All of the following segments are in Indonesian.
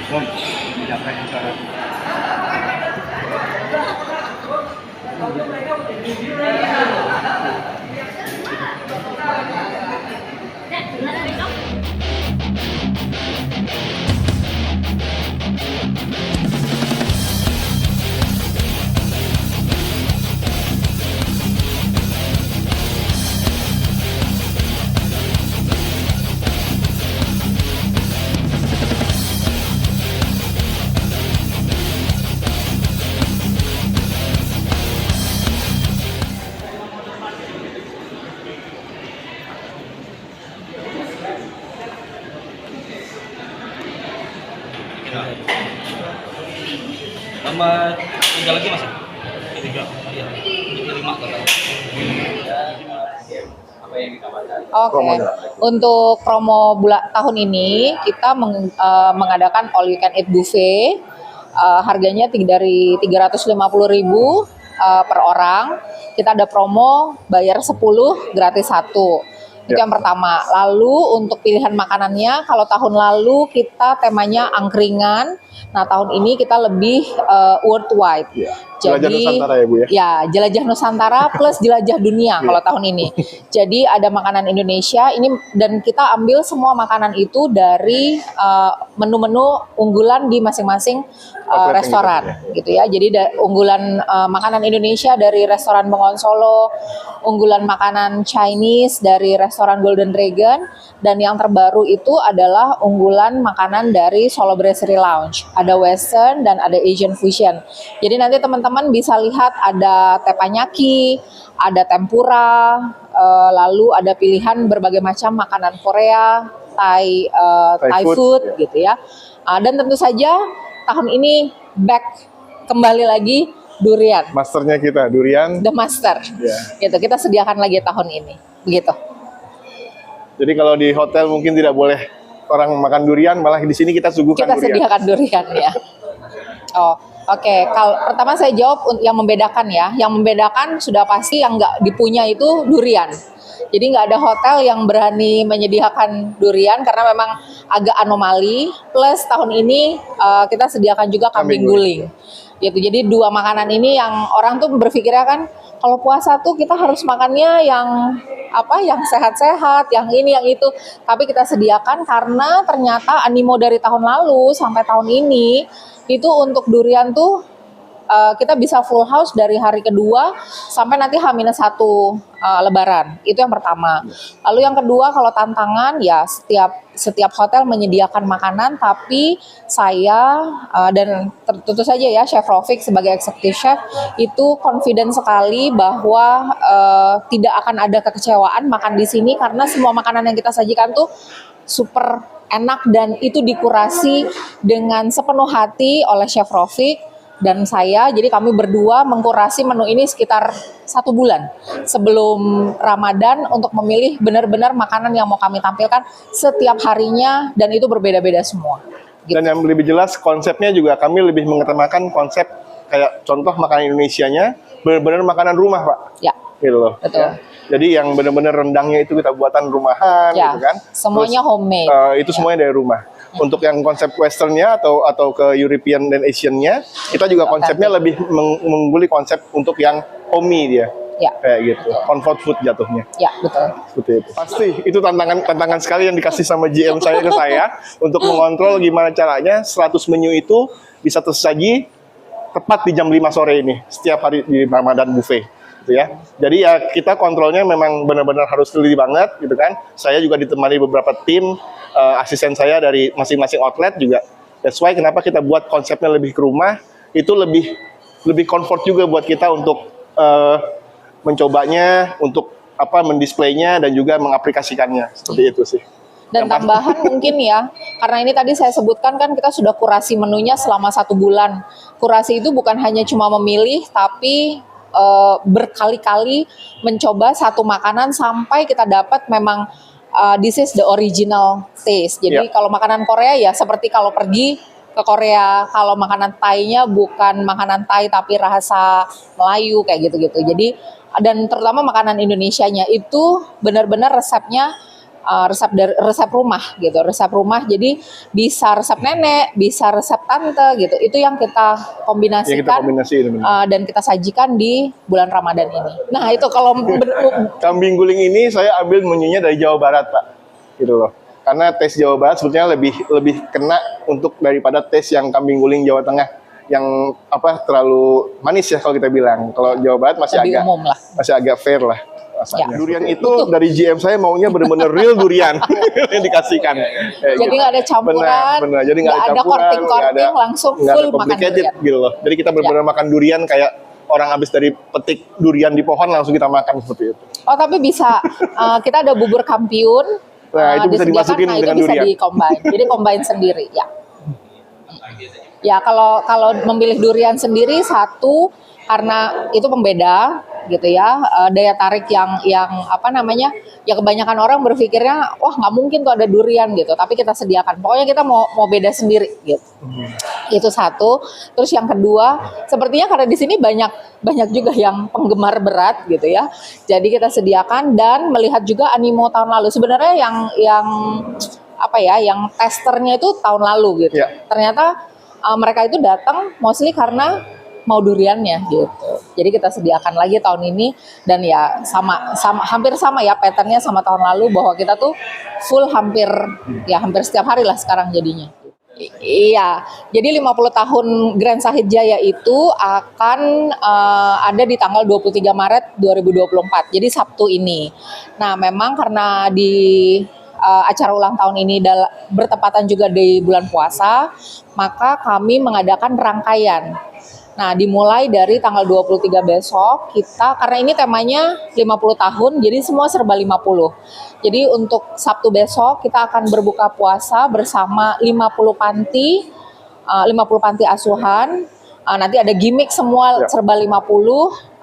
Bom, menyampaikan cara. Tambah 3 lagi mas? 3. Iya. 5 total. Oke, untuk promo tahun ini kita mengadakan all you can eat buffet. Harganya dari 350.000 per orang. Kita ada promo bayar 10 gratis 1. Itu yang pertama. Lalu untuk pilihan makanannya, kalau tahun lalu kita temanya angkringan. Nah, tahun ini kita lebih worldwide. Ya. Jelajah Nusantara ya Bu ya? Ya, jelajah Nusantara plus jelajah dunia kalau tahun ini. Jadi ada makanan Indonesia ini, dan kita ambil semua makanan itu dari menu-menu unggulan di masing-masing restoran gitu ya. Jadi unggulan makanan Indonesia dari restoran Bengawan Solo, unggulan makanan Chinese dari restoran Golden Dragon, dan yang terbaru itu adalah unggulan makanan dari Solo Brasserie Lounge. Ada Western dan ada Asian fusion. Jadi nanti teman-teman bisa lihat ada teppanyaki, ada tempura, lalu ada pilihan berbagai macam makanan Korea, Thai food gitu ya. Dan tentu saja tahun ini kembali lagi durian. Masternya kita, durian. The master. Yeah. Gitu, kita sediakan lagi tahun ini. Begitu. Jadi kalau di hotel mungkin tidak boleh orang makan durian, malah di sini kita suguhkan durian. Kita sediakan durian ya. Oh, oke. Kalau pertama saya jawab yang membedakan ya. Yang membedakan sudah pasti yang nggak dipunya itu durian. Jadi nggak ada hotel yang berani menyediakan durian karena memang agak anomali. Plus tahun ini kita sediakan juga kambing guling. Gitu. Jadi dua makanan ini yang orang tuh berpikirnya kan kalau puasa tuh kita harus makannya yang yang sehat-sehat, yang ini, yang itu. Tapi kita sediakan karena ternyata animo dari tahun lalu sampai tahun ini itu untuk durian tuh kita bisa full house dari hari kedua sampai nanti H-1 Lebaran. Itu yang pertama. Lalu yang kedua, kalau tantangan ya setiap hotel menyediakan makanan, tapi saya dan tentu saja ya Chef Rofik sebagai executive chef itu confident sekali bahwa tidak akan ada kekecewaan makan di sini karena semua makanan yang kita sajikan tuh super enak dan itu dikurasi dengan sepenuh hati oleh Chef Rofik dan saya. Jadi kami berdua mengkurasi menu ini sekitar 1 bulan sebelum Ramadan untuk memilih benar-benar makanan yang mau kami tampilkan setiap harinya, dan itu berbeda-beda semua. Gitu. Dan yang lebih jelas konsepnya juga kami lebih mengutamakan konsep kayak contoh makanan Indonesianya benar-benar makanan rumah Pak. Ya. Gitu loh. Betul. Ya. Jadi yang benar-benar rendangnya itu kita buatan rumahan, ya, gitu kan? Semuanya terus, homemade. Itu semuanya dari rumah. Untuk yang konsep Westernnya atau ke European dan Asiannya, kita juga konsepnya lebih mengungguli konsep untuk yang homey dia. Ya. Kayak gitu, comfort food jatuhnya. Ya, betul. Seperti itu. Pasti itu tantangan sekali yang dikasih sama GM saya ke saya untuk mengontrol gimana caranya 100 menu itu bisa tersaji tepat di jam 5 sore ini setiap hari di Ramadan buffet. Gitu ya. Jadi ya kita kontrolnya memang benar-benar harus teliti banget gitu kan. Saya juga ditemani beberapa tim asisten saya dari masing-masing outlet juga. That's why kenapa kita buat konsepnya lebih ke rumah, itu lebih comfort juga buat kita untuk mencobanya, untuk mendisplaynya dan juga mengaplikasikannya. Seperti itu sih. Dan tambahan mungkin ya, karena ini tadi saya sebutkan kan kita sudah kurasi menunya selama 1 bulan. Kurasi itu bukan hanya cuma memilih, tapi berkali-kali mencoba satu makanan sampai kita dapat memang this is the original taste. Jadi kalau makanan Korea ya seperti kalau pergi ke Korea, kalau makanan Thai-nya bukan makanan Thai tapi rasa Melayu kayak gitu-gitu. Jadi dan terutama makanan Indonesianya itu benar-benar resepnya resep rumah gitu, resep rumah. Jadi bisa resep nenek, bisa resep tante gitu. Itu yang kita kombinasikan, Ya, kita kombinasiin, benar. dan kita sajikan di bulan Ramadan ini. Nah itu kalau Kambing guling ini saya ambil menunya dari Jawa Barat, Pak. Gitu loh. Karena tes Jawa Barat sebetulnya lebih kena untuk daripada tes yang kambing guling Jawa Tengah yang terlalu manis ya kalau kita bilang. Kalau Jawa Barat masih lebih agak umum lah. masih agak fair lah rasanya. Ya. Durian itu dari GM saya maunya benar-benar real durian yang dikasihkan. Kayak Jadi gitu. nggak ada campuran, Benar. Jadi nggak ada campuran, korting-korting, langsung nggak full ada makan complicated durian. gitu loh. Jadi kita benar-benar makan durian kayak orang habis dari petik durian di pohon langsung kita makan seperti itu. Oh tapi bisa, kita ada bubur kampiun. Nah, itu bisa disediakan, dimasukin itu dengan bisa durian. di-combine. Jadi combine sendiri ya. Ya kalau memilih durian sendiri satu karena itu pembeda gitu ya, daya tarik yang apa namanya, ya kebanyakan orang berpikirnya wah nggak mungkin tuh ada durian gitu, tapi kita sediakan. Pokoknya kita mau beda sendiri gitu. Itu satu. Terus yang kedua, sepertinya karena di sini banyak juga yang penggemar berat gitu ya. Jadi kita sediakan dan melihat juga animo tahun lalu. Sebenarnya yang apa ya, yang testernya itu tahun lalu gitu. Ya. Ternyata mereka itu datang mostly karena mau duriannya gitu. Jadi kita sediakan lagi tahun ini dan ya hampir sama ya patternnya sama tahun lalu, bahwa kita tuh full hampir setiap hari lah sekarang jadinya. Iya, jadi 50 tahun Grand Shahid Jaya itu akan ada di tanggal 23 Maret 2024, jadi Sabtu ini. Nah memang karena di acara ulang tahun ini bertepatan juga di bulan puasa, maka kami mengadakan rangkaian. Nah, dimulai dari tanggal 23 besok, karena ini temanya 50 tahun, jadi semua serba 50. Jadi untuk Sabtu besok, kita akan berbuka puasa bersama 50 panti asuhan. Nanti ada gimmick semua serba 50,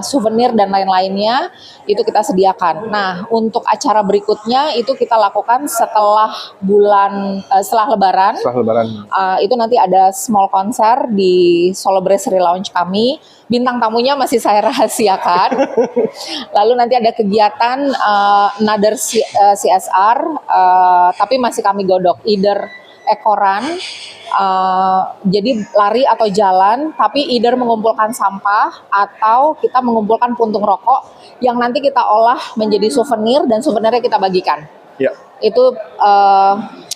souvenir dan lain-lainnya itu kita sediakan. Nah, untuk acara berikutnya itu kita lakukan setelah Lebaran. Setelah Lebaran. Itu nanti ada small konser di Solo Brasserie Lounge kami. Bintang tamunya masih saya rahasiakan. Lalu nanti ada kegiatan another CSR, tapi masih kami godok, either ekoran, jadi lari atau jalan, tapi either mengumpulkan sampah atau kita mengumpulkan puntung rokok yang nanti kita olah menjadi souvenir dan souvenirnya kita bagikan. Ya. Itu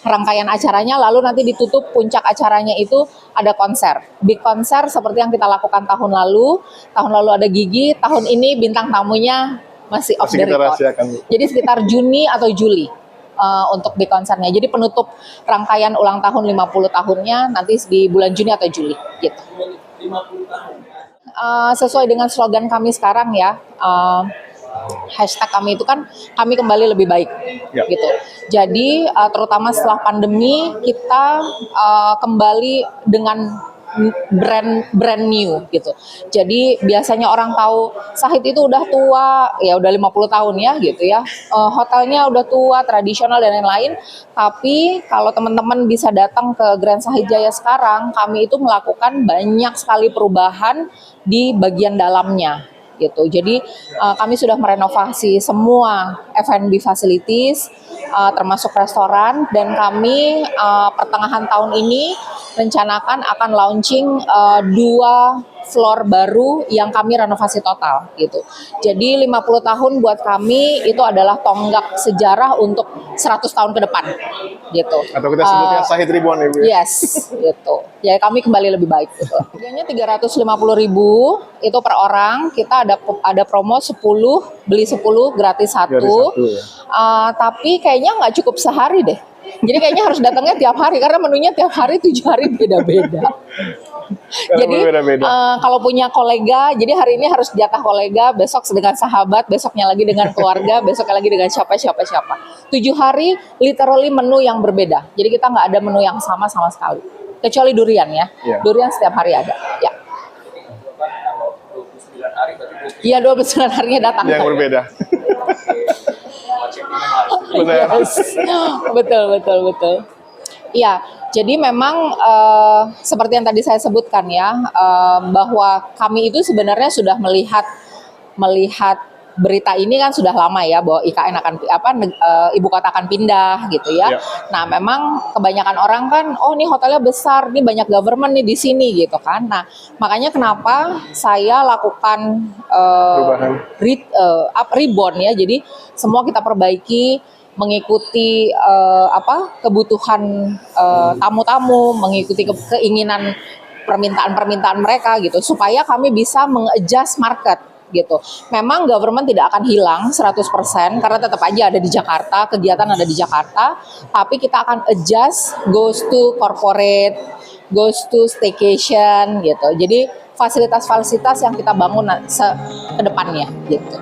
rangkaian acaranya, lalu nanti ditutup puncak acaranya itu ada konser. Big konser seperti yang kita lakukan tahun lalu. Tahun lalu ada Gigi, tahun ini bintang tamunya masih off the record. Jadi sekitar Juni atau Juli. Untuk di konsernya. Jadi penutup rangkaian ulang tahun 50 tahunnya nanti di bulan Juni atau Juli gitu. 50 tahun. Sesuai dengan slogan kami sekarang ya. Hashtag kami itu kan kami kembali lebih baik gitu. Jadi terutama setelah pandemi kita kembali dengan brand new gitu. Jadi biasanya orang tahu Shahid itu udah tua, ya udah 50 tahun ya gitu ya. Hotelnya udah tua, tradisional dan lain-lain. Tapi kalau teman-teman bisa datang ke Grand Shahid Jaya sekarang, kami itu melakukan banyak sekali perubahan di bagian dalamnya gitu. Jadi kami sudah merenovasi semua F&B facilities, termasuk restoran, dan kami pertengahan tahun ini rencanakan akan launching 2 floor baru yang kami renovasi total gitu. Jadi 50 tahun buat kami itu adalah tonggak sejarah untuk 100 tahun ke depan gitu. Atau kita sebutnya Shahid Ribuan ya Bu? Yes, gitu. Jadi kami kembali lebih baik gitu. Harganya 350.000 itu per orang. Kita ada promo 10, beli 10 gratis 1. Tapi kayaknya nggak cukup sehari deh. Jadi kayaknya harus datangnya tiap hari karena menunya tiap hari 7 hari beda-beda. Jadi kalau punya kolega, jadi hari ini harus jatah kolega, besok dengan sahabat, besoknya lagi dengan keluarga, besoknya lagi dengan siapa. 7 hari literally menu yang berbeda. Jadi kita nggak ada menu yang sama sekali. Kecuali durian ya. Durian setiap hari ada. Ya. Iya 29 harinya datang. Yang berbeda. Benar. Yes. Betul. Iya, jadi memang seperti yang tadi saya sebutkan ya, bahwa kami itu sebenarnya sudah melihat berita ini kan sudah lama ya bahwa IKN akan ibu kota akan pindah gitu ya. Iya. Nah, memang kebanyakan orang kan, oh ini hotelnya besar, nih banyak government nih di sini gitu kan. Nah, makanya kenapa saya lakukan Perubahan. reborn ya. Jadi semua kita perbaiki mengikuti kebutuhan tamu-tamu, mengikuti keinginan permintaan-permintaan mereka gitu supaya kami bisa meng-adjust market gitu. Memang government tidak akan hilang 100% karena tetap aja ada di Jakarta, kegiatan ada di Jakarta, tapi kita akan adjust goes to corporate, goes to staycation gitu. Jadi fasilitas-fasilitas yang kita bangun ke depannya gitu.